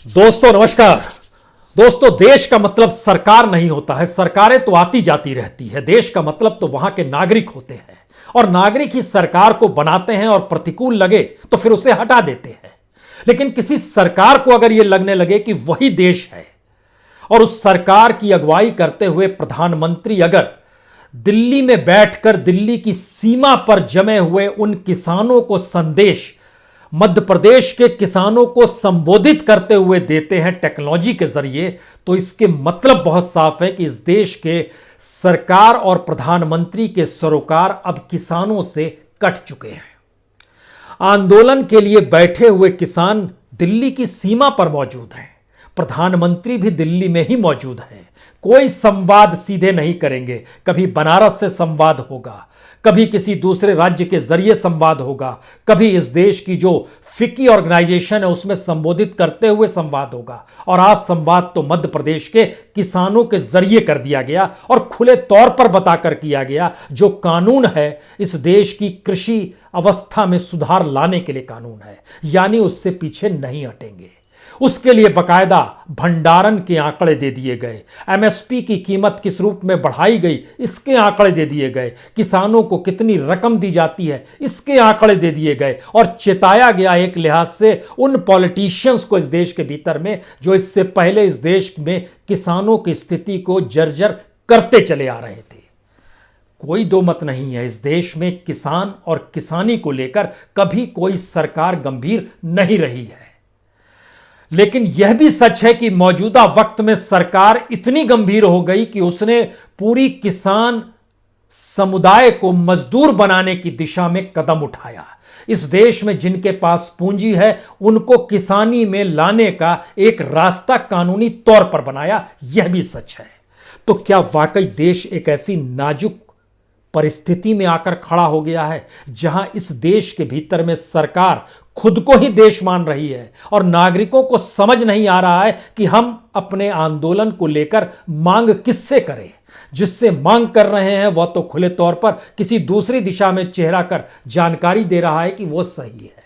दोस्तों नमस्कार। दोस्तों, देश का मतलब सरकार नहीं होता है। सरकारें तो आती जाती रहती है। देश का मतलब तो वहां के नागरिक होते हैं और नागरिक ही सरकार को बनाते हैं और प्रतिकूल लगे तो फिर उसे हटा देते हैं। लेकिन किसी सरकार को अगर यह लगने लगे कि वही देश है और उस सरकार की अगुवाई करते हुए प्रधानमंत्री अगर दिल्ली में बैठकर दिल्ली की सीमा पर जमे हुए उन किसानों को संदेश मध्य प्रदेश के किसानों को संबोधित करते हुए देते हैं टेक्नोलॉजी के जरिए, तो इसके मतलब बहुत साफ है कि इस देश के सरकार और प्रधानमंत्री के सरोकार अब किसानों से कट चुके हैं। आंदोलन के लिए बैठे हुए किसान दिल्ली की सीमा पर मौजूद हैं। प्रधानमंत्री भी दिल्ली में ही मौजूद हैं। कोई संवाद सीधे नहीं करेंगे। कभी बनारस से संवाद होगा, कभी किसी दूसरे राज्य के जरिए संवाद होगा, कभी इस देश की जो फिक्की ऑर्गेनाइजेशन है उसमें संबोधित करते हुए संवाद होगा। और आज संवाद तो मध्य प्रदेश के किसानों के जरिए कर दिया गया और खुले तौर पर बताकर किया गया। जो कानून है इस देश की कृषि अवस्था में सुधार लाने के लिए कानून है, यानी उससे पीछे नहीं हटेंगे। उसके लिए बकायदा भंडारण के आंकड़े दे दिए गए, एमएसपी की कीमत किस रूप में बढ़ाई गई इसके आंकड़े दे दिए गए, किसानों को कितनी रकम दी जाती है इसके आंकड़े दे दिए गए और चेताया गया एक लिहाज से उन पॉलिटिशियंस को इस देश के भीतर में जो इससे पहले इस देश में किसानों की स्थिति को जर्जर करते चले आ रहे थे। कोई दो मत नहीं है, इस देश में किसान और किसानी को लेकर कभी कोई सरकार गंभीर नहीं रही है। लेकिन यह भी सच है कि मौजूदा वक्त में सरकार इतनी गंभीर हो गई कि उसने पूरी किसान समुदाय को मजदूर बनाने की दिशा में कदम उठाया। इस देश में जिनके पास पूंजी है उनको किसानी में लाने का एक रास्ता कानूनी तौर पर बनाया, यह भी सच है। तो क्या वाकई देश एक ऐसी नाजुक परिस्थिति में आकर खड़ा हो गया है जहां इस देश के भीतर में सरकार खुद को ही देश मान रही है और नागरिकों को समझ नहीं आ रहा है कि हम अपने आंदोलन को लेकर मांग किससे करें? जिससे मांग कर रहे हैं वह तो खुले तौर पर किसी दूसरी दिशा में चेहरा कर जानकारी दे रहा है कि वो सही है।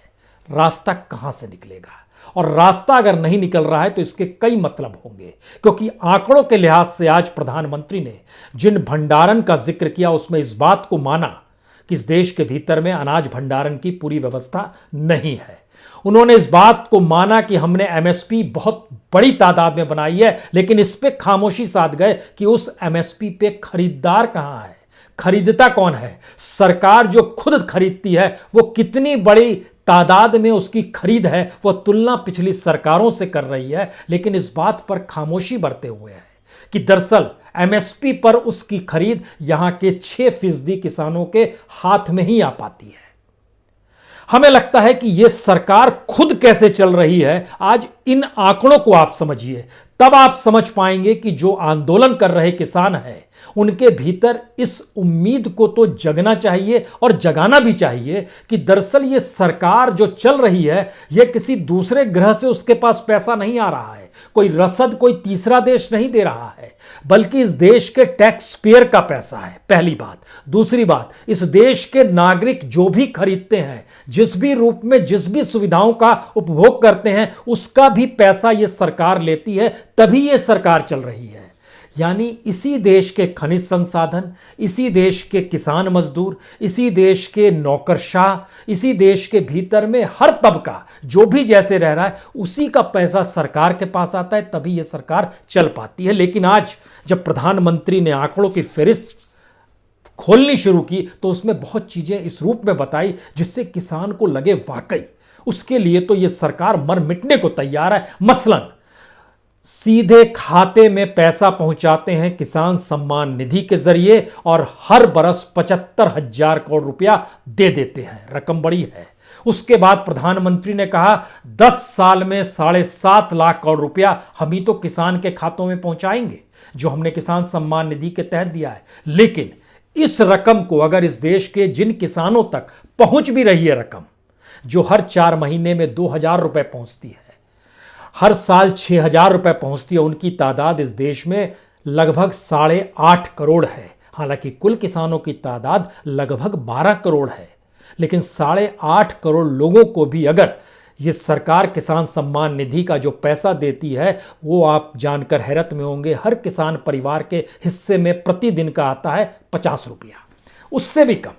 रास्ता कहां से निकलेगा? और रास्ता अगर नहीं निकल रहा है तो इसके कई मतलब होंगे, क्योंकि आंकड़ों के लिहाज से आज प्रधानमंत्री ने जिन भंडारण का जिक्र किया उसमें इस बात को माना कि इस देश के भीतर में अनाज भंडारण की पूरी व्यवस्था नहीं है। उन्होंने इस बात को माना कि हमने एमएसपी बहुत बड़ी तादाद में बनाई है, लेकिन इस पे खामोशी साध गए कि उस एमएसपी पे खरीदार कहां है, खरीदता कौन है। सरकार जो खुद खरीदती है वो कितनी बड़ी तादाद में उसकी खरीद है वो तुलना पिछली सरकारों से कर रही है, लेकिन इस बात पर खामोशी बरते हुए है कि दरअसल एमएसपी पर उसकी खरीद यहां के 6% किसानों के हाथ में ही आ पाती है। हमें लगता है कि यह सरकार खुद कैसे चल रही है, आज इन आंकड़ों को आप समझिए, तब आप समझ पाएंगे कि जो आंदोलन कर रहे किसान हैं उनके भीतर इस उम्मीद को तो जगना चाहिए और जगाना भी चाहिए कि दरअसल ये सरकार जो चल रही है यह किसी दूसरे ग्रह से उसके पास पैसा नहीं आ रहा है, कोई रसद कोई तीसरा देश नहीं दे रहा है, बल्कि इस देश के टैक्स पेयर का पैसा है, पहली बात। दूसरी बात, इस देश के नागरिक जो भी खरीदते हैं, जिस भी रूप में जिस भी सुविधाओं का उपभोग करते हैं, उसका भी पैसा यह सरकार लेती है, तभी यह सरकार चल रही है। यानी इसी देश के खनिज संसाधन, इसी देश के किसान मजदूर, इसी देश के नौकरशाह, इसी देश के भीतर में हर तबका जो भी जैसे रह रहा है उसी का पैसा सरकार के पास आता है, तभी यह सरकार चल पाती है। लेकिन आज जब प्रधानमंत्री ने आंकड़ों की फहरिस्त खोलनी शुरू की तो उसमें बहुत चीजें इस रूप में बताई जिससे किसान को लगे वाकई उसके लिए तो यह सरकार मर मिटने को तैयार है। मसलन सीधे खाते में पैसा पहुंचाते हैं किसान सम्मान निधि के जरिए और हर बरस 75,000 करोड़ रुपया दे देते हैं, रकम बड़ी है। उसके बाद प्रधानमंत्री ने कहा 10 साल में 7.5 लाख करोड़ रुपया हम ही तो किसान के खातों में पहुंचाएंगे, जो हमने किसान सम्मान निधि के तहत दिया है। लेकिन इस रकम को अगर इस देश के जिन किसानों तक पहुंच भी रही है रकम, जो हर 4 महीने में 2,000 रुपए पहुंचती है, हर साल 6,000 रुपए पहुंचती है, उनकी तादाद इस देश में लगभग 8.5 करोड़ है। हालांकि कुल किसानों की तादाद लगभग 12 करोड़ है, लेकिन 8.5 करोड़ लोगों को भी अगर ये सरकार किसान सम्मान निधि का जो पैसा देती है वो आप जानकर हैरत में होंगे, हर किसान परिवार के हिस्से में प्रतिदिन का आता है 50 रुपया, उससे भी कम।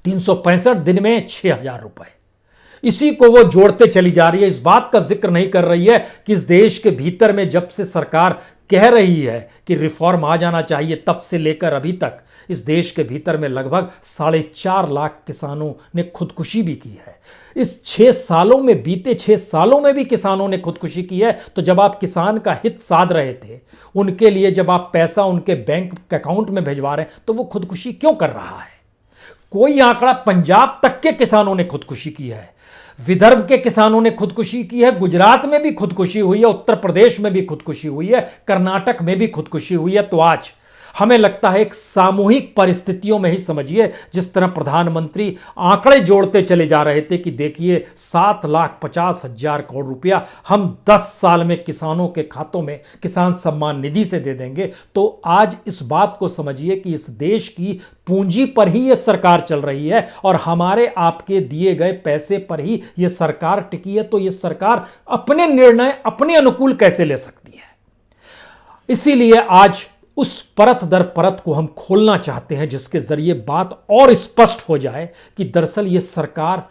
365 दिन में 6,000 रुपए, इसी को वो जोड़ते चली जा रही है। इस बात का जिक्र नहीं कर रही है कि इस देश के भीतर में जब से सरकार कह रही है कि रिफॉर्म आ जाना चाहिए, तब से लेकर अभी तक इस देश के भीतर में लगभग 4.5 लाख किसानों ने खुदकुशी भी की है। इस 6 सालों में, बीते 6 सालों में भी किसानों ने खुदकुशी की है। तो जब आप किसान का हित साध रहे थे, उनके लिए जब आप पैसा उनके बैंक अकाउंट में भिजवा रहे हैं, तो वो खुदकुशी क्यों कर रहा है? कोई आंकड़ा, पंजाब तक के किसानों ने खुदकुशी की है, विदर्भ के किसानों ने खुदकुशी की है, गुजरात में भी खुदकुशी हुई है, उत्तर प्रदेश में भी खुदकुशी हुई है, कर्नाटक में भी खुदकुशी हुई है। तो आज हमें लगता है एक सामूहिक परिस्थितियों में ही समझिए, जिस तरह प्रधानमंत्री आंकड़े जोड़ते चले जा रहे थे कि देखिए 7,50,000 करोड़ रुपया हम 10 साल में किसानों के खातों में किसान सम्मान निधि से दे देंगे। तो आज इस बात को समझिए कि इस देश की पूंजी पर ही यह सरकार चल रही है और हमारे आपके दिए गए पैसे पर ही यह सरकार टिकी है। तो यह सरकार अपने निर्णय अपने अनुकूल कैसे ले सकती है? इसीलिए आज उस परत दर परत को हम खोलना चाहते हैं, जिसके जरिए बात और स्पष्ट हो जाए कि दरअसल यह सरकार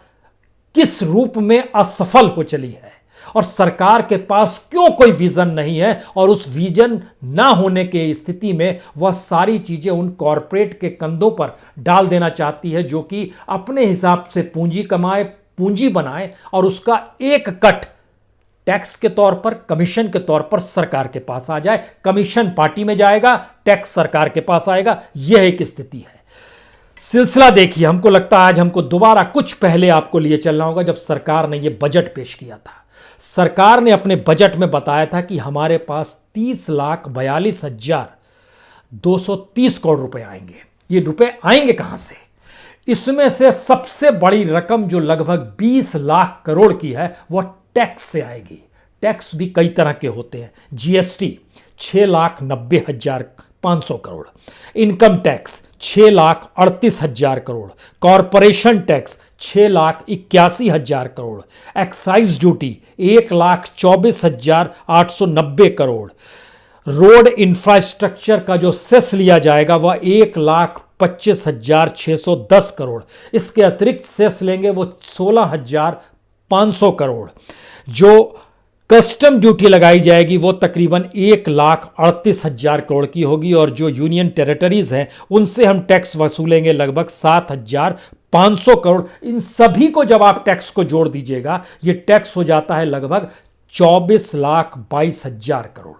किस रूप में असफल हो चली है और सरकार के पास क्यों कोई विजन नहीं है। और उस विजन ना होने के स्थिति में वह सारी चीजें उन कॉरपोरेट के कंधों पर डाल देना चाहती है, जो कि अपने हिसाब से पूंजी कमाए, पूंजी बनाए और उसका एक कट टैक्स के तौर पर, कमीशन के तौर पर सरकार के पास आ जाए। कमीशन पार्टी में जाएगा, टैक्स सरकार के पास आएगा। यह एक स्थिति है। सिलसिला देखिए, हमको लगता है आज हमको दोबारा कुछ पहले आपको लिए चलना होगा, जब सरकार ने यह बजट पेश किया था। सरकार ने अपने बजट में बताया था कि हमारे पास 30,42,230 करोड़ रुपए आएंगे। ये रुपए आएंगे कहां से? इसमें से सबसे बड़ी रकम जो लगभग 20 लाख करोड़ की है वह टैक्स से आएगी। टैक्स भी कई तरह के होते हैं। GST 6,90,500 crore, income tax 6,38,000 crore, corporation tax 6,81,000 crore, excise duty 1,24,890 crore, road infrastructure का जो सेस लिया जाएगा वह 1,25,610 करोड़, इसके अतिरिक्त सेस लेंगे वो 16,500 करोड़। जो कस्टम ड्यूटी लगाई जाएगी वो तकरीबन 1,38,000 करोड़ की होगी और जो यूनियन टेरिटरीज हैं उनसे हम टैक्स वसूलेंगे लगभग 7,500 करोड़। इन सभी को जब आप टैक्स को जोड़ दीजिएगा ये टैक्स हो जाता है लगभग 24,22,000 करोड़।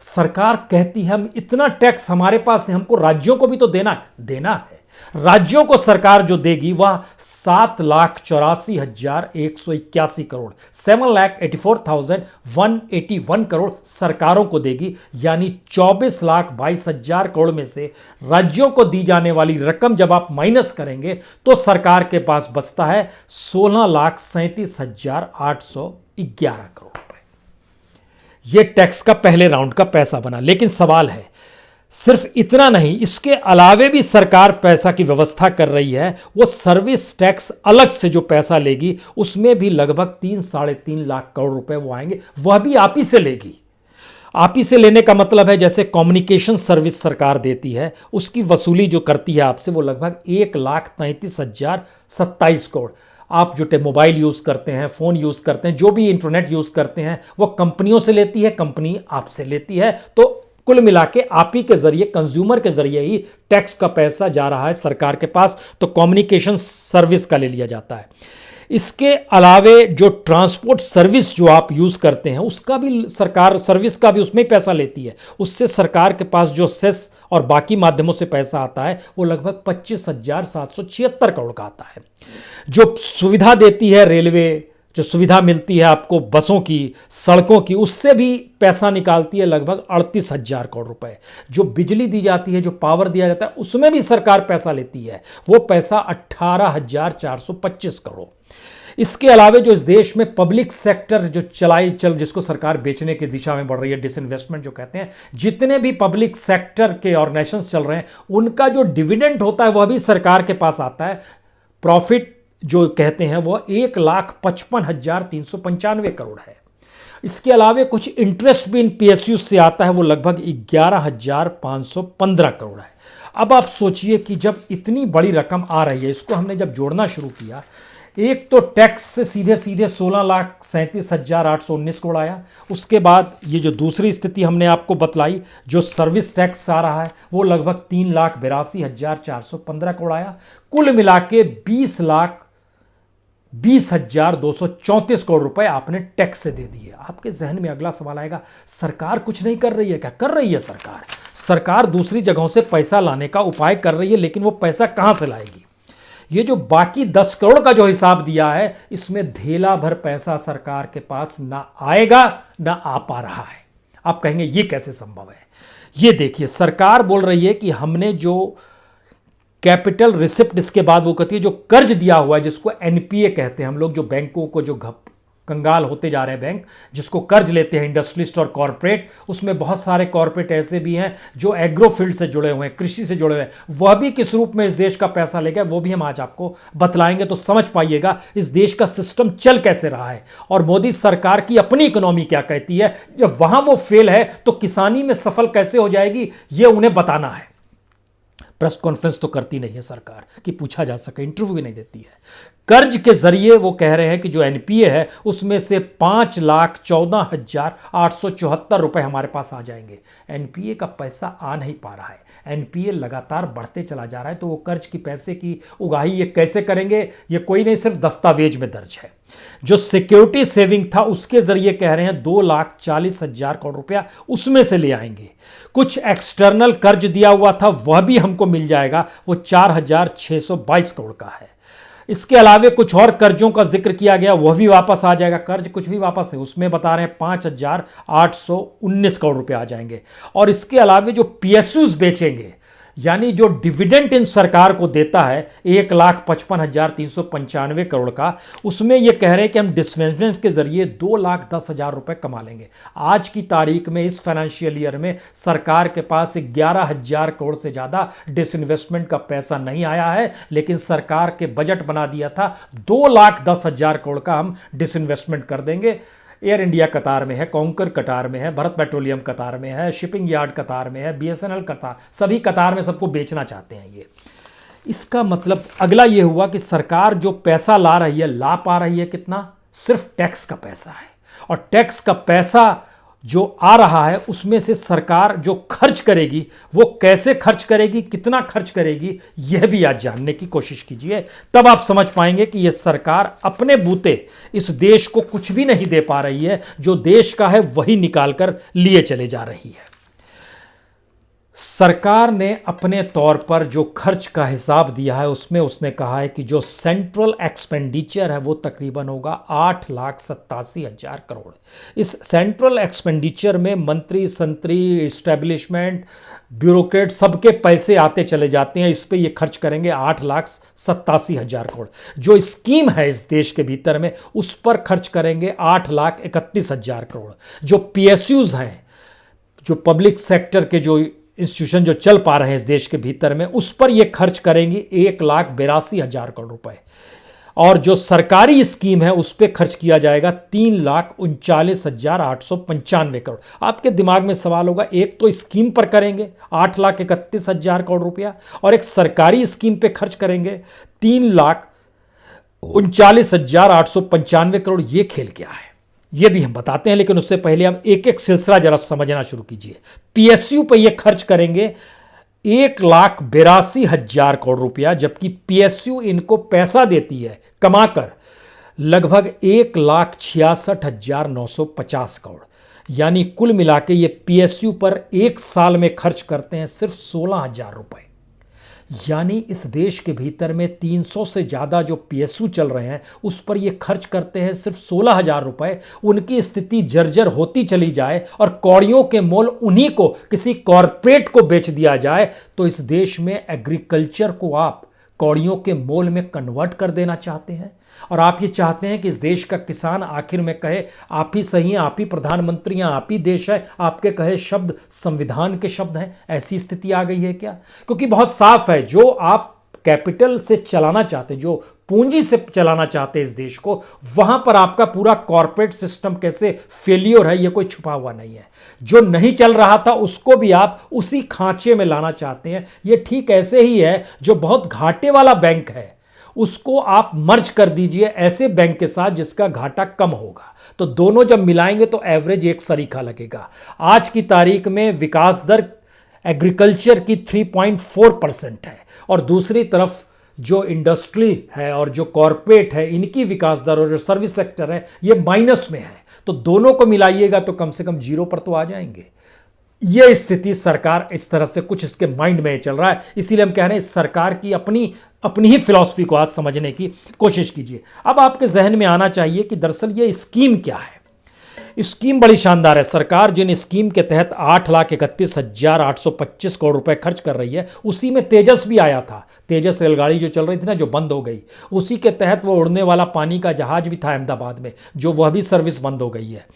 सरकार कहती है हम इतना टैक्स हमारे पास नहीं, हमको राज्यों को भी तो देना है। राज्यों को सरकार जो देगी वह 7,84,181 करोड़, 7,84,181 करोड़ सरकारों को देगी। यानी 24,22,000 करोड़ में से राज्यों को दी जाने वाली रकम जब आप माइनस करेंगे तो सरकार के पास बचता है 16,37,811 करोड़ रुपए। यह टैक्स का पहले राउंड का पैसा बना। लेकिन सवाल है सिर्फ इतना नहीं, इसके अलावे भी सरकार पैसा की व्यवस्था कर रही है। वो सर्विस टैक्स अलग से जो पैसा लेगी उसमें भी लगभग 3-3.5 लाख करोड़ रुपए वो आएंगे, वह भी आप ही से लेगी। आप ही से लेने का मतलब है जैसे कम्युनिकेशन सर्विस सरकार देती है उसकी वसूली जो करती है आपसे वो लगभग 1,33,027 करोड़। आप जो मोबाइल यूज करते हैं, फोन यूज करते हैं, जो भी इंटरनेट यूज करते हैं वो कंपनियों से लेती है, कंपनी आपसे लेती है। तो कुल मिला के आप ही के जरिए, कंज्यूमर के जरिए ही टैक्स का पैसा जा रहा है सरकार के पास। तो कम्युनिकेशन सर्विस का ले लिया जाता है। इसके अलावे जो ट्रांसपोर्ट सर्विस जो आप यूज करते हैं उसका भी सरकार, सर्विस का भी उसमें पैसा लेती है। उससे सरकार के पास जो सेस और बाकी माध्यमों से पैसा आता है वो लगभग 25,776 करोड़ का आता है। जो सुविधा देती है रेलवे, जो सुविधा मिलती है आपको बसों की, सड़कों की, उससे भी पैसा निकालती है लगभग 38,000 करोड़ रुपए। जो बिजली दी जाती है, जो पावर दिया जाता है उसमें भी सरकार पैसा लेती है, वो पैसा 18,425 करोड़। इसके अलावे जो इस देश में पब्लिक सेक्टर जो जिसको सरकार बेचने की दिशा में बढ़ रही है, डिसइन्वेस्टमेंट जो कहते हैं, जितने भी पब्लिक सेक्टर के ऑर्गेनाइजेशंस चल रहे हैं उनका जो डिविडेंड होता है वह भी सरकार के पास आता है। प्रॉफिट जो कहते हैं वो 1,55,395 करोड़ है। इसके अलावे कुछ इंटरेस्ट भी इन पीएसयू से आता है, वो लगभग 11,515 करोड़ है। अब आप सोचिए कि जब इतनी बड़ी रकम आ रही है, इसको हमने जब जोड़ना शुरू किया, एक तो टैक्स से सीधे सीधे 16,37,819 करोड़ आया। उसके बाद ये जो दूसरी स्थिति हमने आपको बतलाई, जो सर्विस टैक्स आ रहा है, वो लगभग 3,82,415 करोड़ आया। कुल मिला के 20,20,234 करोड़ रुपए आपने टैक्स से दे दिए। आपके जहन में अगला सवाल आएगा, सरकार कुछ नहीं कर रही है क्या? कर रही है सरकार। सरकार दूसरी जगहों से पैसा लाने का उपाय कर रही है, लेकिन वो पैसा कहां से लाएगी? ये जो बाकी 10 करोड़ का जो हिसाब दिया है, इसमें धेला भर पैसा सरकार के पास ना आएगा ना आ पा रहा है। आप कहेंगे ये कैसे संभव है? ये देखिए, सरकार बोल रही है कि हमने जो कैपिटल रिसिप्ट, इसके बाद वो कहती है जो कर्ज दिया हुआ है, जिसको एनपीए कहते हैं हम लोग, जो बैंकों को जो कंगाल होते जा रहे हैं बैंक, जिसको कर्ज लेते हैं इंडस्ट्रियलिस्ट और कॉर्पोरेट, उसमें बहुत सारे कॉर्पोरेट ऐसे भी हैं जो एग्रो फील्ड से जुड़े हुए हैं, कृषि से जुड़े हुए हैं। वह भी किस रूप में इस देश का पैसा ले गए, वो भी हम आज आपको बतलाएंगे, तो समझ पाइएगा इस देश का सिस्टम चल कैसे रहा है और मोदी सरकार की अपनी इकोनॉमी क्या कहती है। जब वहां वो फेल है तो किसानी में सफल कैसे हो जाएगी, ये उन्हें बताना है। प्रेस कॉन्फ्रेंस तो करती नहीं है सरकार कि पूछा जा सके, इंटरव्यू भी नहीं देती है। कर्ज के जरिए वो कह रहे हैं कि जो एनपीए है उसमें से 5,14,874 रुपए हमारे पास आ जाएंगे। एनपीए का पैसा आ नहीं पा रहा है, एनपीए लगातार बढ़ते चला जा रहा है, तो वो कर्ज की पैसे की उगाही ये कैसे करेंगे? ये कोई नहीं, सिर्फ दस्तावेज में दर्ज है। जो सिक्योरिटी सेविंग था उसके जरिए कह रहे हैं 2,40,000 करोड़ रुपया उसमें से ले आएंगे। कुछ एक्सटर्नल कर्ज दिया हुआ था वह भी हमको मिल जाएगा, वो 4,622 करोड़ का है। इसके अलावे कुछ और कर्जों का जिक्र किया गया, वह भी वापस आ जाएगा। कर्ज कुछ भी वापस नहीं, उसमें बता रहे हैं 5,819 करोड़ रुपए आ जाएंगे। और इसके अलावे जो पीएसयूज बेचेंगे, यानी जो डिविडेंड इन सरकार को देता है 1,55,395 करोड़ का, उसमें यह कह रहे हैं कि हम डिसइन्वेस्टमेंट के जरिए 2,10,000 रुपए कमा लेंगे। आज की तारीख में इस फाइनेंशियल ईयर में सरकार के पास 11,000 करोड़ से ज्यादा डिसइन्वेस्टमेंट का पैसा नहीं आया है, लेकिन सरकार के बजट बना दिया था 2,10,000 करोड़ का हम डिसइन्वेस्टमेंट कर देंगे। एयर इंडिया कतार में है, कॉन्कर कतार में है, भारत पेट्रोलियम कतार में है, शिपिंग यार्ड कतार में है, बीएसएनएल कतार, सभी कतार में सबको बेचना चाहते हैं ये। इसका मतलब अगला ये हुआ कि सरकार जो पैसा ला रही है, ला पा रही है कितना? सिर्फ टैक्स का पैसा है। और टैक्स का पैसा जो आ रहा है उसमें से सरकार जो खर्च करेगी वो कैसे खर्च करेगी, कितना खर्च करेगी, यह भी आज जानने की कोशिश कीजिए। तब आप समझ पाएंगे कि यह सरकार अपने बूते इस देश को कुछ भी नहीं दे पा रही है, जो देश का है वही निकालकर लिए चले जा रही है। सरकार ने अपने तौर पर जो खर्च का हिसाब दिया है उसमें उसने कहा है कि जो सेंट्रल एक्सपेंडिचर है वो तकरीबन होगा 8,87,000 करोड़। इस सेंट्रल एक्सपेंडिचर में मंत्री संतरी, इस्टेब्लिशमेंट, ब्यूरोक्रेट सबके पैसे आते चले जाते हैं। इस पे ये खर्च करेंगे 8,87,000 करोड़। जो स्कीम है इस देश के भीतर में उस पर खर्च करेंगे 8,31,000 करोड़। जो पीएसयूज हैं, जो पब्लिक सेक्टर के जो इंस्टीट्यूशन जो चल पा रहे हैं इस देश के भीतर में, उस पर यह खर्च करेंगे 1,82,000 करोड़ रुपए। और जो सरकारी स्कीम है उस पर खर्च किया जाएगा 3,39,895 करोड़। आपके दिमाग में सवाल होगा, एक तो स्कीम पर करेंगे 8,31,000 करोड़ रुपया और एक सरकारी स्कीम पे खर्च करेंगे 3,39,895 करोड़। ये खेल क्या है ये भी हम बताते हैं, लेकिन उससे पहले हम एक एक सिलसिला जरा समझना शुरू कीजिए। पीएसयू पे ये खर्च करेंगे 1,82,000 करोड़ रुपया, जबकि पीएसयू इनको पैसा देती है कमाकर लगभग 1,66,950 करोड़। यानी कुल मिला के ये पीएसयू पर एक साल में खर्च करते हैं सिर्फ 16,000 रुपए। यानी इस देश के भीतर में 300 से ज़्यादा जो पीएसयू चल रहे हैं उस पर ये खर्च करते हैं सिर्फ 16,000 रुपए। उनकी स्थिति जर्जर होती चली जाए और कौड़ियों के मोल उन्हीं को किसी कॉरपोरेट को बेच दिया जाए तो इस देश में एग्रीकल्चर को आप कौड़ियों के मोल में कन्वर्ट कर देना चाहते हैं। और आप ये चाहते हैं कि इस देश का किसान आखिर में कहे आप ही सही हैं, आप ही प्रधानमंत्री हैं, आप ही देश है, आपके कहे शब्द संविधान के शब्द हैं। ऐसी स्थिति आ गई है क्या? क्योंकि बहुत साफ है, जो आप कैपिटल से चलाना चाहते, जो पूंजी से चलाना चाहते इस देश को, वहां पर आपका पूरा कॉर्पोरेट सिस्टम कैसे फेलियर है, यह कोई छुपा हुआ नहीं है। जो नहीं चल रहा था उसको भी आप उसी खांचे में लाना चाहते हैं। यह ठीक ऐसे ही है जो बहुत घाटे वाला बैंक है उसको आप मर्ज कर दीजिए ऐसे बैंक के साथ जिसका घाटा कम होगा, तो दोनों जब मिलाएंगे तो एवरेज एक सरीखा लगेगा। आज की तारीख में विकास दर एग्रीकल्चर की 3.4% है और दूसरी तरफ जो इंडस्ट्री है और जो कॉरपोरेट है इनकी विकास दर और जो सर्विस सेक्टर है ये माइनस में है। तो दोनों को मिलाइएगा तो कम से कम जीरो पर तो आ जाएंगे। यह स्थिति सरकार इस तरह से कुछ इसके माइंड में चल रहा है, इसीलिए हम कह रहे हैं सरकार की अपनी ही फिलॉसफी को आज समझने की कोशिश कीजिए। अब आपके जहन में आना चाहिए कि दरअसल ये स्कीम क्या है। स्कीम बड़ी शानदार है। सरकार जिन स्कीम के तहत 8,31,825 करोड़ रुपए खर्च कर रही है उसी में तेजस भी आया था। तेजस रेलगाड़ी जो चल रही थी ना, जो बंद हो गई, उसी के तहत वो उड़ने वाला पानी का जहाज भी था अहमदाबाद में, जो वह भी सर्विस बंद हो गई है।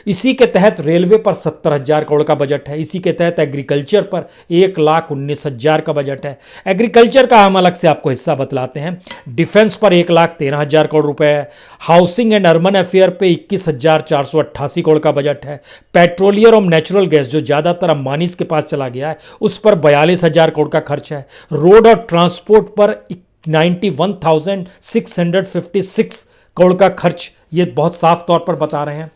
इसी के तहत रेलवे पर 70,000 करोड़ का बजट है। इसी के तहत एग्रीकल्चर पर 1,19,000 का बजट है। एग्रीकल्चर का हम अलग से आपको हिस्सा बतलाते हैं। डिफेंस पर 1,13,000 करोड़ रुपए है। हाउसिंग एंड अर्बन अफेयर पे 21,488 करोड़ का बजट है। पेट्रोलियम और नेचुरल गैस जो ज़्यादातर अंबानी के पास चला गया है उस पर 42,000 करोड़ का खर्च है। रोड और ट्रांसपोर्ट पर 91,656 करोड़ का खर्च, ये बहुत साफ तौर पर बता रहे हैं।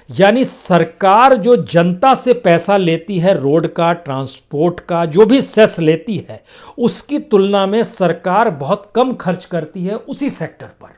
यानी सरकार जो जनता से पैसा लेती है, रोड का, ट्रांसपोर्ट का, जो भी सेस लेती है, उसकी तुलना में सरकार बहुत कम खर्च करती है उसी सेक्टर पर।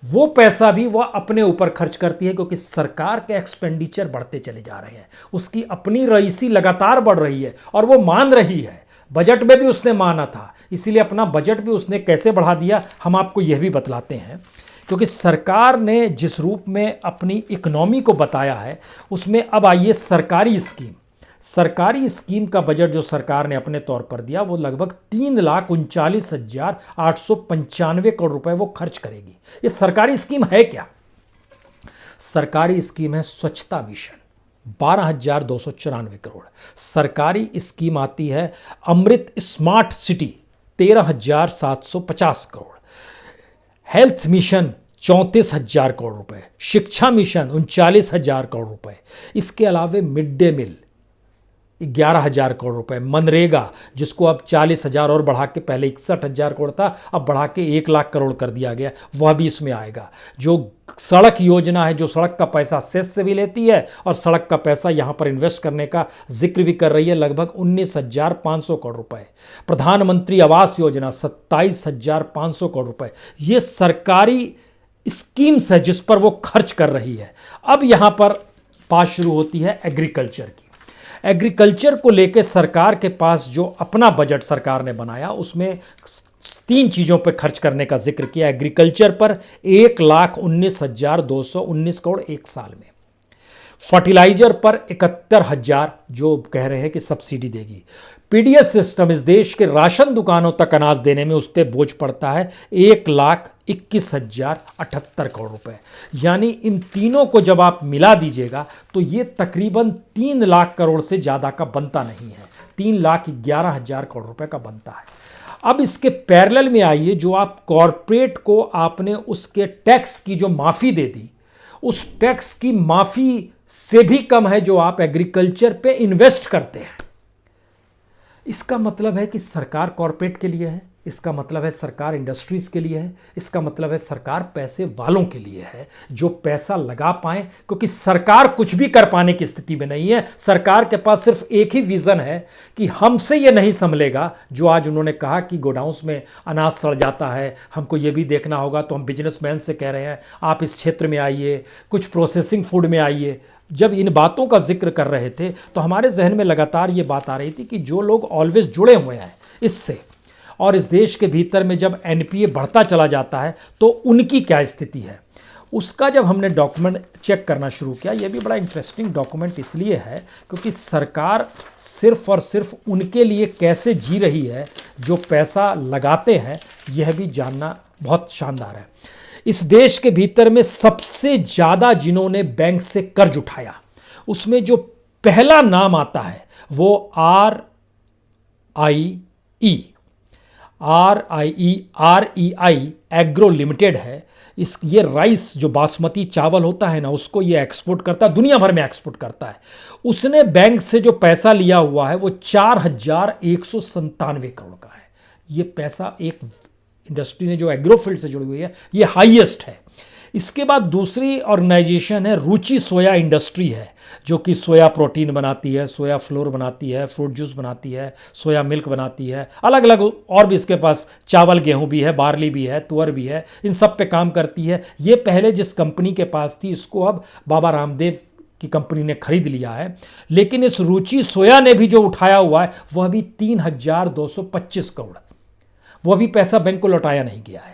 वो पैसा भी वह अपने ऊपर खर्च करती है क्योंकि सरकार के एक्सपेंडिचर बढ़ते चले जा रहे हैं, उसकी अपनी रईसी लगातार बढ़ रही है और वो मान रही है। बजट में भी उसने माना था, इसीलिए अपना बजट भी उसने कैसे बढ़ा दिया हम आपको यह भी बतलाते हैं। क्योंकि सरकार ने जिस रूप में अपनी इकोनॉमी को बताया है उसमें अब आइए सरकारी स्कीम का बजट जो सरकार ने अपने तौर पर दिया वो लगभग 3,39,895 करोड़ रुपए वो खर्च करेगी। ये सरकारी स्कीम है क्या? सरकारी स्कीम है स्वच्छता मिशन, 12,294 करोड़। सरकारी स्कीम आती है Amrit smart city, 13,750 crore. Health mission 34,000 crore रुपए। शिक्षा मिशन 39,000 करोड़ रुपए। इसके अलावे मिड डे मील 11,000 करोड़ रुपए। मनरेगा जिसको अब 40,000 और बढ़ा के, पहले 61,000 करोड़ था, अब बढ़ा के 1,00,000 करोड़ कर दिया गया, वह भी इसमें आएगा। जो सड़क योजना है, जो सड़क का पैसा सेस से भी लेती है और सड़क का पैसा यहां पर इन्वेस्ट करने का जिक्र भी कर रही है, लगभग 19,500 करोड़ रुपए। प्रधानमंत्री आवास योजना 27,500 करोड़ रुपए। ये सरकारी स्कीम्स है जिस पर वो खर्च कर रही है। अब यहां पर बात शुरू होती है एग्रीकल्चर की। एग्रीकल्चर को लेकर सरकार के पास जो अपना बजट सरकार ने बनाया उसमें 3 चीज़ों पर खर्च करने का जिक्र किया। एग्रीकल्चर पर 1,19,219 करोड़ एक साल में। फर्टिलाइजर पर 71,000 जो कह रहे हैं कि सब्सिडी देगी। पीडीएस सिस्टम, इस देश के राशन दुकानों तक अनाज देने में उस पर बोझ पड़ता है 1,21,078 करोड़ रुपए। यानी इन तीनों को जब आप मिला दीजिएगा तो ये तकरीबन 3 लाख करोड़ से ज़्यादा का बनता नहीं है, 3,11,000 करोड़ रुपए का बनता है। अब इसके पैरेलल में आइए, जो आप कॉरपोरेट को आपने उसके टैक्स की जो माफ़ी दे दी, उस टैक्स की माफ़ी से भी कम है जो आप एग्रीकल्चर पे इन्वेस्ट करते हैं। इसका मतलब है कि सरकार कॉरपोरेट के लिए है, इसका मतलब है सरकार इंडस्ट्रीज के लिए है, इसका मतलब है सरकार पैसे वालों के लिए है जो पैसा लगा पाएं, क्योंकि सरकार कुछ भी कर पाने की स्थिति में नहीं है। सरकार के पास सिर्फ एक ही विजन है कि हमसे ये नहीं संभलेगा। जो आज उन्होंने कहा कि गोडाउंस में अनाज सड़ जाता है, हमको ये भी देखना होगा, तो हम बिजनेसमैन से कह रहे हैं आप इस क्षेत्र में आइए, कुछ प्रोसेसिंग फूड में आइए। जब इन बातों का जिक्र कर रहे थे तो हमारे जहन में लगातार ये बात आ रही थी कि जो लोग ऑलवेज जुड़े हुए हैं इससे, और इस देश के भीतर में जब एनपीए बढ़ता चला जाता है तो उनकी क्या स्थिति है, उसका जब हमने डॉक्यूमेंट चेक करना शुरू किया। यह भी बड़ा इंटरेस्टिंग डॉक्यूमेंट इसलिए है क्योंकि सरकार सिर्फ और सिर्फ उनके लिए कैसे जी रही है जो पैसा लगाते हैं, यह भी जानना बहुत शानदार है। इस देश के भीतर में सबसे ज़्यादा जिन्होंने बैंक से कर्ज उठाया उसमें जो पहला नाम आता है वो RIE, REI एग्रो लिमिटेड है। ये राइस जो बासमती चावल होता है ना, उसको ये एक्सपोर्ट करता है, दुनिया भर में एक्सपोर्ट करता है। उसने बैंक से जो पैसा लिया हुआ है वो 4,197 करोड़ का है। ये पैसा एक इंडस्ट्री ने जो एग्रोफील्ड से जुड़ी हुई है, ये हाईएस्ट है। इसके बाद दूसरी ऑर्गेनाइजेशन है रुचि सोया इंडस्ट्री है, जो कि सोया प्रोटीन बनाती है, सोया फ्लोर बनाती है, फ्रूट जूस बनाती है, सोया मिल्क बनाती है, अलग अलग और भी इसके पास चावल गेहूं भी है, बार्ली भी है, तुअर भी है, इन सब पे काम करती है। ये पहले जिस कंपनी के पास थी, इसको अब बाबा रामदेव की कंपनी ने खरीद लिया है। लेकिन इस रुचि सोया ने भी जो उठाया हुआ है वह भी 3,225 करोड़, वह भी पैसा बैंक को लौटाया नहीं गया है।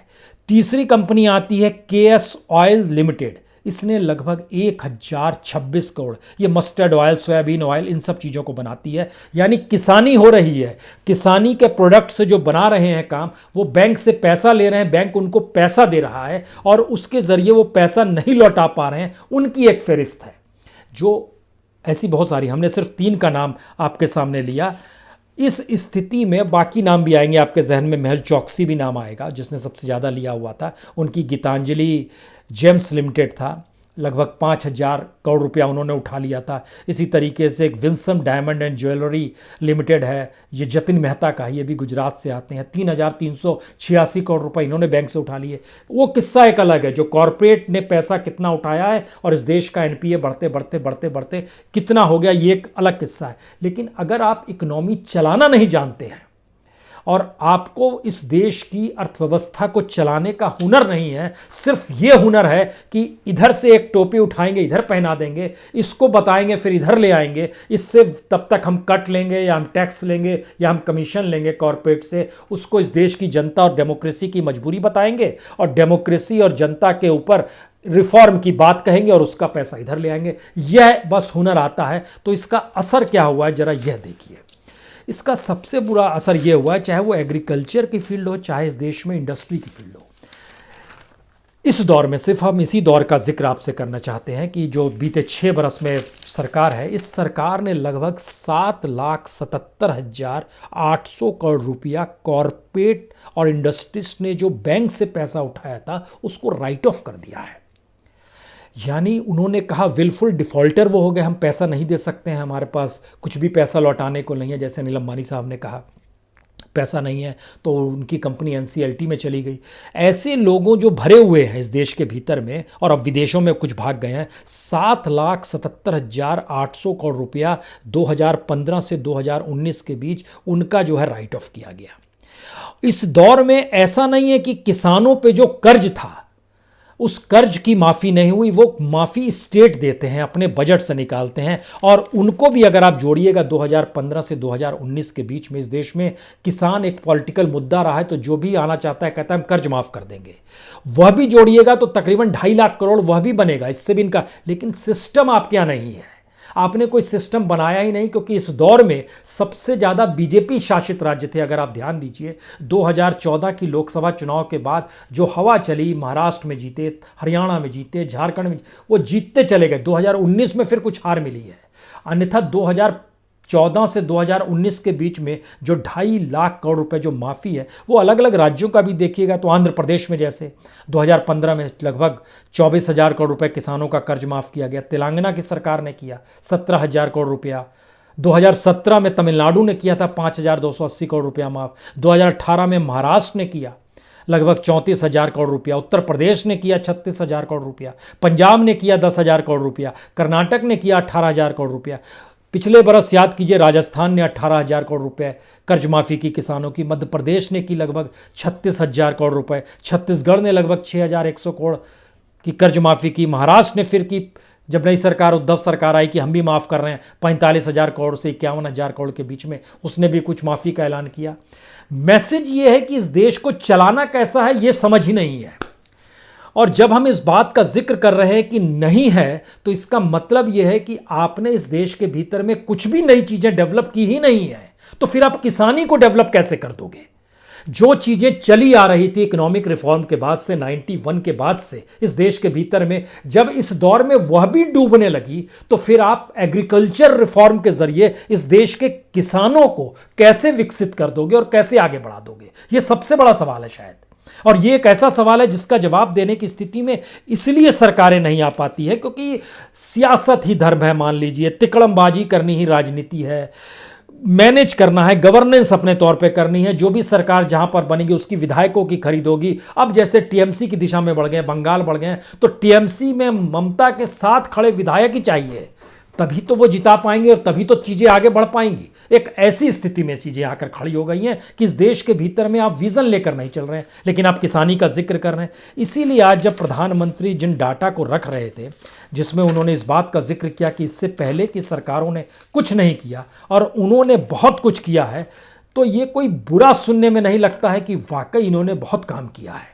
तीसरी कंपनी आती है KS ऑयल लिमिटेड। इसने लगभग 1,026 करोड़, ये मस्टर्ड ऑयल, सोयाबीन ऑयल, इन सब चीज़ों को बनाती है। यानी किसानी हो रही है, किसानी के प्रोडक्ट से जो बना रहे हैं काम, वो बैंक से पैसा ले रहे हैं, बैंक उनको पैसा दे रहा है और उसके ज़रिए वो पैसा नहीं लौटा पा रहे हैं, उनकी एक फहरिस्त है। जो ऐसी बहुत सारी, हमने सिर्फ 3 का नाम आपके सामने लिया। इस स्थिति में बाकी नाम भी आएंगे आपके जहन में। महल चौकसी भी नाम आएगा, जिसने सबसे ज़्यादा लिया हुआ था। उनकी गीतांजलि जेम्स लिमिटेड था, लगभग 5,000 करोड़ रुपया उन्होंने उठा लिया था। इसी तरीके से एक Winsome diamond and jewellery limited है, ये जतिन मेहता का है, ये भी गुजरात से आते हैं। 3,386 करोड़ रुपए इन्होंने बैंक से उठा लिए। वो किस्सा एक अलग है, जो कॉरपोरेट ने पैसा कितना उठाया है और इस देश का NPA बढ़ते बढ़ते बढ़ते बढ़ते कितना हो गया, ये एक अलग किस्सा है। लेकिन अगर आप इकोनॉमी चलाना नहीं जानते हैं और आपको इस देश की अर्थव्यवस्था को चलाने का हुनर नहीं है, सिर्फ ये हुनर है कि इधर से एक टोपी उठाएंगे, इधर पहना देंगे, इसको बताएंगे, फिर इधर ले आएंगे, इससे तब तक हम कट लेंगे या हम टैक्स लेंगे या हम कमीशन लेंगे कॉरपोरेट से, उसको इस देश की जनता और डेमोक्रेसी की मजबूरी बताएंगे और डेमोक्रेसी और जनता के ऊपर रिफॉर्म की बात कहेंगे और उसका पैसा इधर ले आएंगे। यह बस हुनर आता है। तो इसका असर क्या हुआ है, जरा यह देखिए। इसका सबसे बुरा असर यह हुआ है, चाहे वो एग्रीकल्चर की फील्ड हो, चाहे इस देश में इंडस्ट्री की फील्ड हो। इस दौर में सिर्फ हम इसी दौर का जिक्र आपसे करना चाहते हैं कि जो बीते 6 बरस में सरकार है, इस सरकार ने लगभग 7,77,800 करोड़ रुपया कॉरपोरेट और इंडस्ट्रीज ने जो बैंक से पैसा उठाया था उसको राइट ऑफ कर दिया है। यानी उन्होंने कहा विलफुल डिफॉल्टर वो हो गए, हम पैसा नहीं दे सकते हैं, हमारे पास कुछ भी पैसा लौटाने को नहीं है। जैसे अनिल अंबानी साहब ने कहा पैसा नहीं है, तो उनकी कंपनी NCLT में चली गई। ऐसे लोगों जो भरे हुए हैं इस देश के भीतर में और अब विदेशों में कुछ भाग गए हैं, 7,77,800 करोड़ रुपया 2015 से 2019 के बीच उनका जो है राइट ऑफ किया गया। इस दौर में ऐसा नहीं है कि किसानों पे जो कर्ज था उस कर्ज की माफ़ी नहीं हुई, वो माफ़ी स्टेट देते हैं, अपने बजट से निकालते हैं। और उनको भी अगर आप जोड़िएगा 2015 से 2019 के बीच में इस देश में किसान एक पॉलिटिकल मुद्दा रहा है, तो जो भी आना चाहता है कहता है हम कर्ज माफ़ कर देंगे, वह भी जोड़िएगा तो तकरीबन 2.5 लाख करोड़ वह भी बनेगा, इससे भी इनका। लेकिन सिस्टम आपके यहाँ नहीं है, आपने कोई सिस्टम बनाया ही नहीं, क्योंकि इस दौर में सबसे ज़्यादा बीजेपी शासित राज्य थे। अगर आप ध्यान दीजिए 2014 की लोकसभा चुनाव के बाद जो हवा चली, महाराष्ट्र में जीते, हरियाणा में जीते, झारखंड में वो जीतते चले गए। 2019 में फिर कुछ हार मिली है, अन्यथा 2014 से 2019 के बीच में जो 2.5 लाख करोड़ रुपए जो माफ़ी है वो अलग अलग राज्यों का भी देखिएगा तो आंध्र प्रदेश में जैसे 2015 में लगभग 24,000 करोड़ रुपए किसानों का कर्ज माफ़ किया गया। तेलंगाना की सरकार ने किया 17,000 करोड़ रुपया। 2017 में तमिलनाडु ने किया था 5,280 करोड़ रुपया माफ़। 2018 में महाराष्ट्र ने किया लगभग 34,000 करोड़ रुपया। उत्तर प्रदेश ने किया 36,000 करोड़ रुपया। पंजाब ने किया 10,000 करोड़ रुपया। कर्नाटक ने किया 18,000 करोड़ रुपया। पिछले बरस याद कीजिए राजस्थान ने 18,000 करोड़ रुपए कर्ज माफ़ी की किसानों की। मध्य प्रदेश ने की लगभग 36,000 करोड़ रुपए। छत्तीसगढ़ ने लगभग 6,100 करोड़ की कर्ज माफ़ी की। महाराष्ट्र ने फिर की, जब नई सरकार उद्धव सरकार आई कि हम भी माफ़ कर रहे हैं 45,000 करोड़ से 51,000 करोड़ के बीच में, उसने भी कुछ माफ़ी का ऐलान किया। मैसेज ये है कि इस देश को चलाना कैसा है ये समझ ही नहीं है। और जब हम इस बात का जिक्र कर रहे हैं कि नहीं है, तो इसका मतलब यह है कि आपने इस देश के भीतर में कुछ भी नई चीजें डेवलप की ही नहीं है, तो फिर आप किसानी को डेवलप कैसे कर दोगे? जो चीजें चली आ रही थी इकोनॉमिक रिफॉर्म के बाद से, 91 के बाद से इस देश के भीतर में, जब इस दौर में वह भी डूबने लगी, तो फिर आप एग्रीकल्चर रिफॉर्म के जरिए इस देश के किसानों को कैसे विकसित कर दोगे और कैसे आगे बढ़ा दोगे? यह सबसे बड़ा सवाल है शायद। और यह एक ऐसा सवाल है जिसका जवाब देने की स्थिति में इसलिए सरकारें नहीं आ पाती है क्योंकि सियासत ही धर्म है, मान लीजिए, तिकड़मबाजी करनी ही राजनीति है, मैनेज करना है, गवर्नेंस अपने तौर पे करनी है। जो भी सरकार जहां पर बनेगी उसकी विधायकों की खरीद होगी। अब जैसे टीएमसी की दिशा में बढ़ गए, बंगाल बढ़ गए, तो टीएमसी में ममता के साथ खड़े विधायक ही चाहिए, तभी तो वो जिता पाएंगे और तभी तो चीजें आगे बढ़ पाएंगी। एक ऐसी स्थिति में चीजें आकर खड़ी हो गई हैं कि इस देश के भीतर में आप विजन लेकर नहीं चल रहे हैं, लेकिन आप किसानी का जिक्र कर रहे हैं। इसीलिए आज जब प्रधानमंत्री जिन डाटा को रख रहे थे, जिसमें उन्होंने इस बात का जिक्र किया कि इससे पहले की सरकारों ने कुछ नहीं किया और उन्होंने बहुत कुछ किया है, तो ये कोई बुरा सुनने में नहीं लगता है कि वाकई इन्होंने बहुत काम किया है।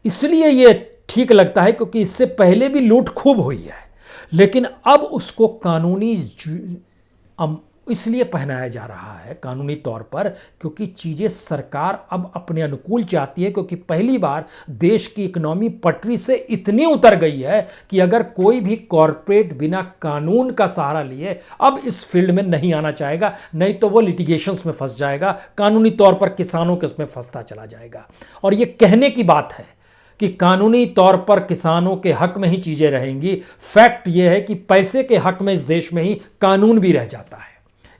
इसलिए ये ठीक लगता है क्योंकि इससे पहले भी लूट खूब हुई है, लेकिन अब उसको कानूनी इसलिए पहनाया जा रहा है कानूनी तौर पर क्योंकि चीजें सरकार अब अपने अनुकूल चाहती है, क्योंकि पहली बार देश की इकोनॉमी पटरी से इतनी उतर गई है कि अगर कोई भी कॉरपोरेट बिना कानून का सहारा लिए अब इस फील्ड में नहीं आना चाहेगा, नहीं तो वो लिटिगेशंस में फंस जाएगा, कानूनी तौर पर किसानों के उसमें फंसता चला जाएगा। और ये कहने की बात है कि कानूनी तौर पर किसानों के हक में ही चीजें रहेंगी, फैक्ट यह है कि पैसे के हक में इस देश में ही कानून भी रह जाता है।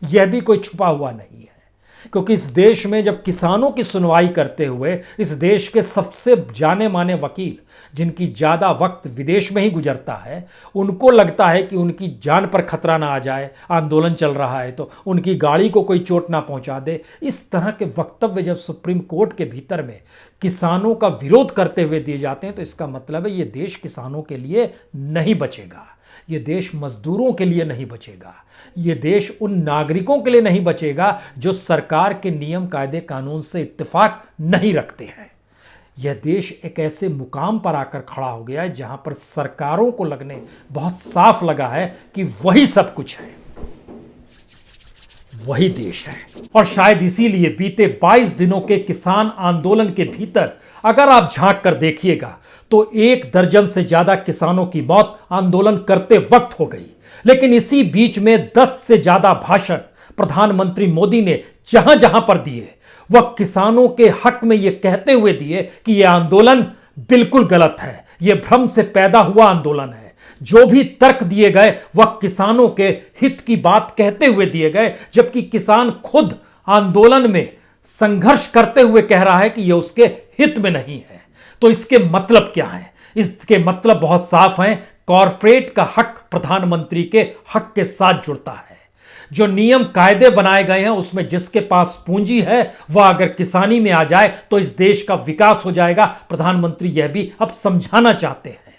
यह भी कोई छुपा हुआ नहीं है, क्योंकि इस देश में जब किसानों की सुनवाई करते हुए इस देश के सबसे जाने माने वकील, जिनकी ज़्यादा वक्त विदेश में ही गुजरता है, उनको लगता है कि उनकी जान पर खतरा ना आ जाए, आंदोलन चल रहा है तो उनकी गाड़ी को कोई चोट ना पहुंचा दे, इस तरह के वक्तव्य जब सुप्रीम कोर्ट के भीतर में किसानों का विरोध करते हुए दिए जाते हैं, तो इसका मतलब है ये देश किसानों के लिए नहीं बचेगा, ये देश मजदूरों के लिए नहीं बचेगा, ये देश उन नागरिकों के लिए नहीं बचेगा जो सरकार के नियम कायदे कानून से इत्तेफाक नहीं रखते हैं। यह देश एक ऐसे मुकाम पर आकर खड़ा हो गया है जहां पर सरकारों को लगने बहुत साफ लगा है कि वही सब कुछ है, वही देश है। और शायद इसीलिए बीते 22 दिनों के किसान आंदोलन के भीतर अगर आप झांक कर देखिएगा तो 1 दर्जन से ज्यादा किसानों की मौत आंदोलन करते वक्त हो गई। लेकिन इसी बीच में 10 से ज्यादा भाषण प्रधानमंत्री मोदी ने जहां जहां पर दिए, वह किसानों के हक में यह कहते हुए दिए कि यह आंदोलन बिल्कुल गलत है, यह भ्रम से पैदा हुआ आंदोलन है। जो भी तर्क दिए गए वह किसानों के हित की बात कहते हुए दिए गए, जबकि किसान खुद आंदोलन में संघर्ष करते हुए कह रहा है कि यह उसके हित में नहीं है। तो इसके मतलब क्या है? इसके मतलब बहुत साफ हैं। कॉरपोरेट का हक प्रधानमंत्री के हक के साथ जुड़ता है। जो नियम कायदे बनाए गए हैं उसमें जिसके पास पूंजी है वह अगर किसानी में आ जाए तो इस देश का विकास हो जाएगा। प्रधानमंत्री यह भी अब समझाना चाहते हैं।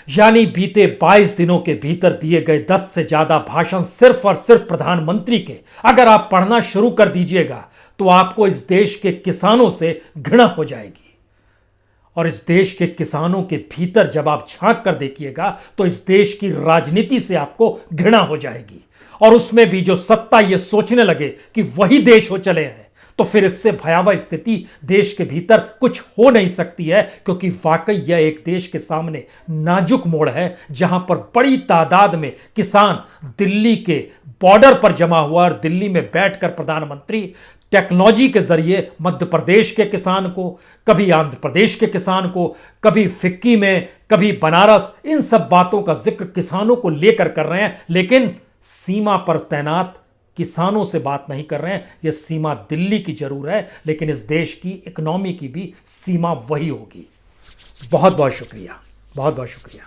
यानी बीते 22 दिनों के भीतर दिए गए 10 से ज्यादा भाषण सिर्फ और सिर्फ प्रधानमंत्री के अगर आप पढ़ना शुरू कर दीजिएगा तो आपको इस देश के किसानों से घृणा हो जाएगी। और इस देश के किसानों के भीतर जब आप झांक कर देखिएगा तो इस देश की राजनीति से आपको घृणा हो जाएगी। और उसमें भी जो सत्ता ये सोचने लगे कि वही देश हो चले हैं, तो फिर इससे भयावह स्थिति देश के भीतर कुछ हो नहीं सकती है, क्योंकि वाकई यह एक देश के सामने नाजुक मोड़ है जहां पर बड़ी तादाद में किसान दिल्ली के बॉर्डर पर जमा हुआ और दिल्ली में बैठकर प्रधानमंत्री टेक्नोलॉजी के जरिए मध्य प्रदेश के किसान को, कभी आंध्र प्रदेश के किसान को, कभी फिक्की में, कभी बनारस, इन सब बातों का जिक्र किसानों को लेकर कर रहे हैं, लेकिन सीमा पर तैनात किसानों से बात नहीं कर रहे हैं। यह सीमा दिल्ली की जरूर है, लेकिन इस देश की इकोनॉमी की भी सीमा वही होगी। बहुत बहुत शुक्रिया, बहुत बहुत शुक्रिया।